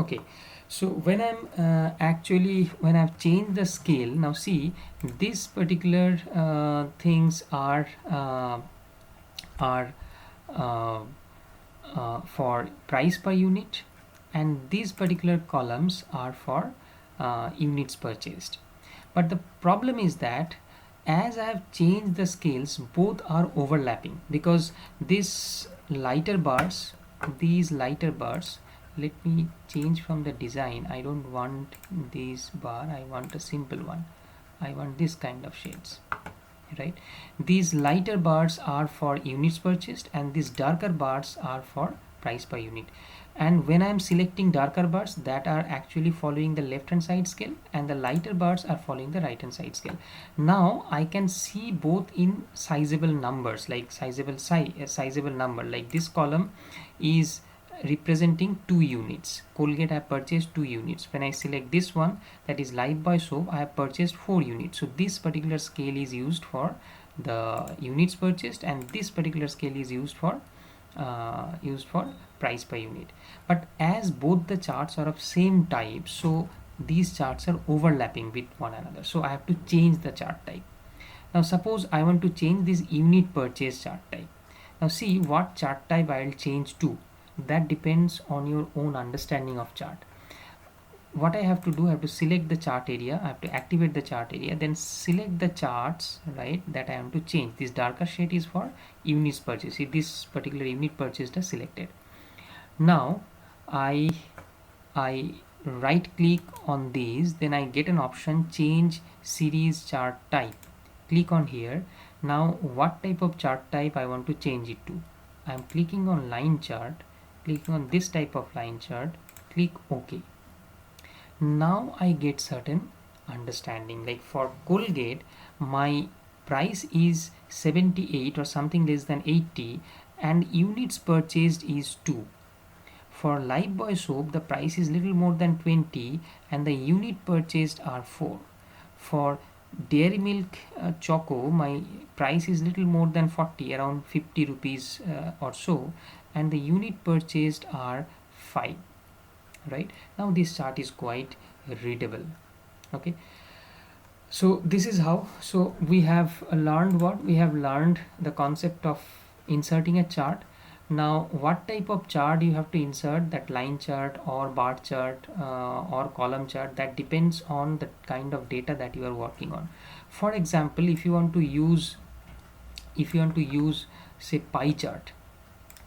Okay, so when when I've changed the scale, now see, this particular things are uh, for price per unit, and these particular columns are for units purchased. But the problem is that as I have changed the scales, both are overlapping, because this lighter bars, these lighter bars, let me change from the design. I don't want this bar, I want a simple one. I want this kind of shades, right? These lighter bars are for units purchased, and these darker bars are for price per unit. And when I'm selecting darker bars, that are actually following the left hand side scale, and the lighter bars are following the right hand side scale. Now I can see both in sizable numbers, like sizable number, like this column is representing 2 units. Colgate I have purchased 2 units. When I select this one, that is Lifebuoy soap, I have purchased 4 units. So this particular scale is used for the units purchased, and this particular scale is used for price per unit. But as both the charts are of same type, so these charts are overlapping with one another, so I have to change the chart type. Now suppose I want to change this unit purchase chart type. Now see what chart type I will change to. That depends on your own understanding of chart. What I have to do, I have to select the chart area, I have to activate the chart area, then select the charts, right, that I am to change. This darker shade is for units purchase. See, this particular unit purchased is selected. Now I right click on these, then I get an option change series chart type. Click on here. Now what type of chart type I want to change it to? I am clicking on line chart, clicking on this type of line chart, click OK. Now I get certain understanding. Like for Colgate, my price is 78 or something less than 80, and units purchased is 2. For Lifebuoy soap, the price is little more than 20, and the unit purchased are 4. For Dairy Milk Choco, my price is little more than 40, around 50 rupees or so, and the unit purchased are 5. Right now this chart is quite readable. Okay, so this is how. So we have learned what we have learned, the concept of inserting a chart. Now what type of chart you have to insert, that line chart or bar chart or column chart, that depends on the kind of data that you are working on. For example, if you want to use say pie chart,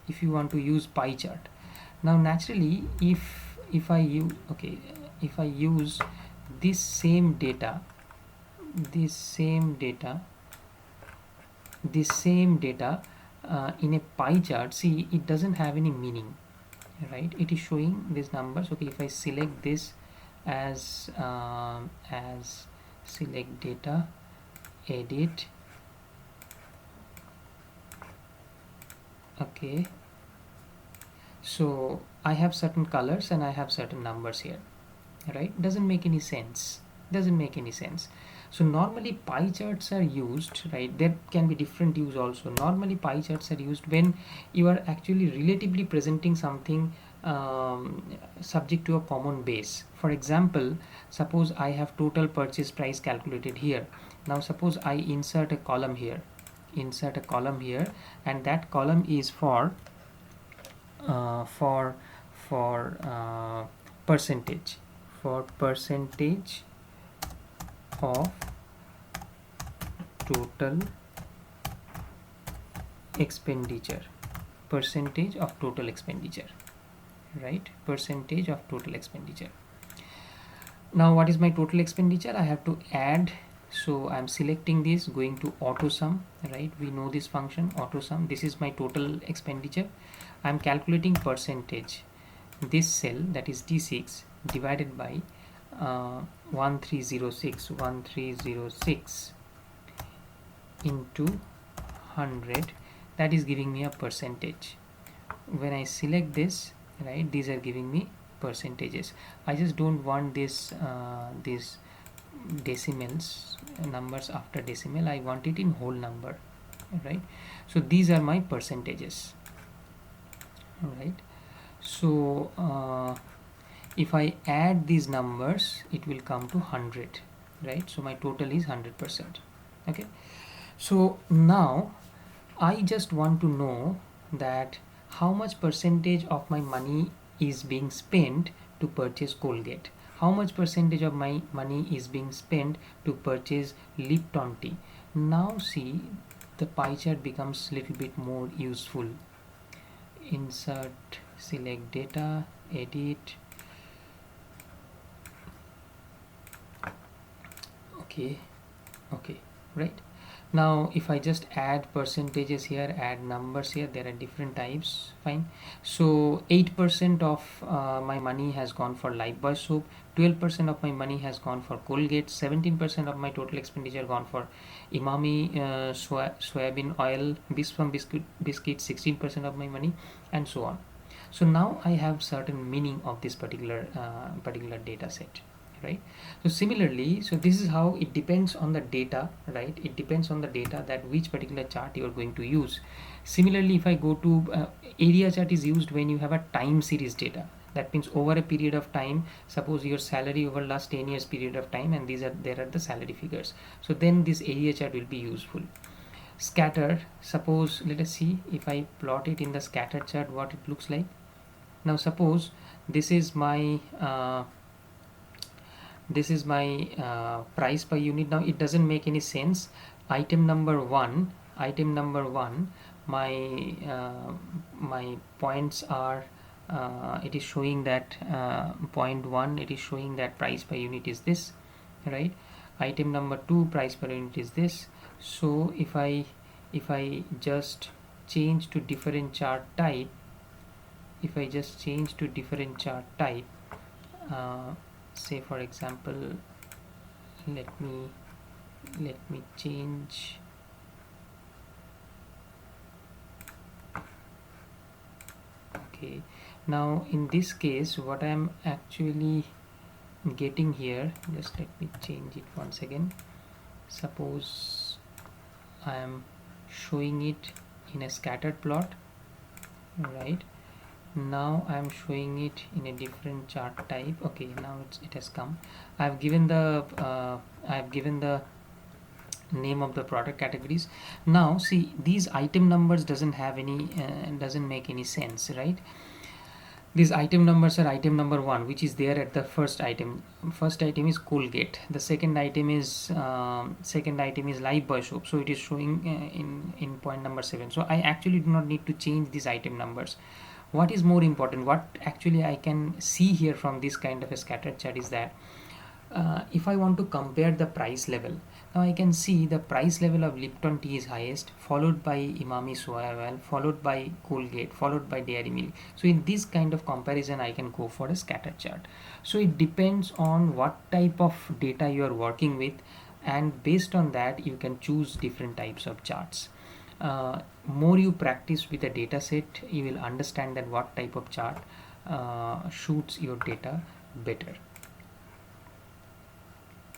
if you want to use pie chart, now naturally if I use, okay, if I use this same data, this same data in a pie chart, see, it doesn't have any meaning, right? It is showing these numbers. Okay, if I select this as select data, edit, okay, so I have certain colors and I have certain numbers here, right? Doesn't make any sense, doesn't make any sense. So normally pie charts are used, right? There can be different use also. Normally pie charts are used when you are actually relatively presenting something subject to a common base. For example, suppose I have total purchase price calculated here. Now suppose I insert a column here, and that column is for uh, for percentage, for percentage of total expenditure, percentage of total expenditure, right? Percentage of total expenditure. Now what is my total expenditure? I have to add, so I'm selecting this, going to auto sum, right? We know this function auto sum. This is my total expenditure. I'm calculating percentage, this cell, that is D6, divided by 1306 into 100, that is giving me a percentage. When I select this, right, these are giving me percentages. I just don't want this this decimals, numbers after decimal. I want it in whole number, right? So these are my percentages, right? So if I add these numbers, it will come to 100, right? So my total is 100%. Okay, so now I just want to know that how much percentage of my money is being spent to purchase Colgate, how much percentage of my money is being spent to purchase Lipton tea. Now see, the pie chart becomes a little bit more useful. Insert, select data, edit. Okay, okay, right. Now if I just add percentages here, add numbers here, there are different types, fine. So 8% of my money has gone for Lifebuoy soap, 12% of my money has gone for Colgate, 17% of my total expenditure gone for Imami soybean oil, Bispham biscuit 16% of my money, and so on. So now I have certain meaning of this particular data set, right? So similarly, so this is how it depends on the data, right? It depends on the data that which particular chart you are going to use. Similarly, if I go to area chart is used when you have a time series data. That means over a period of time, suppose your salary over last 10 years period of time, and there are the salary figures. So then this area chart will be useful. Scatter, suppose let us see if I plot it in the scatter chart what it looks like. Now suppose this is my price per unit. Now it doesn't make any sense. Item number one, my points are it is showing that point 1, it is showing that price per unit is this, right? Item number 2, price per unit is this. So if I just change to different chart type, say for example, let me change. Okay, now in this case what I am actually getting here, just let me change it once again. Suppose I am showing it in a scattered plot, right? Now I am showing it in a different chart type. Okay, now it has come. I have given the name of the product categories. Now see, these item numbers doesn't make any sense, right? These item numbers are item number 1, which is there at the first item. First item is Colgate. The second item is Lifebuoy soap. So it is showing in point number 7. So I actually do not need to change these item numbers. What is more important, what actually I can see here from this kind of a scattered chart is that if I want to compare the price level, now I can see the price level of Lipton tea is highest, followed by Imami soya oil, followed by Colgate, followed by Dairy Milk. So in this kind of comparison, I can go for a scatter chart. So it depends on what type of data you are working with, and based on that, you can choose different types of charts. More you practice with a data set, you will understand that what type of chart suits your data better.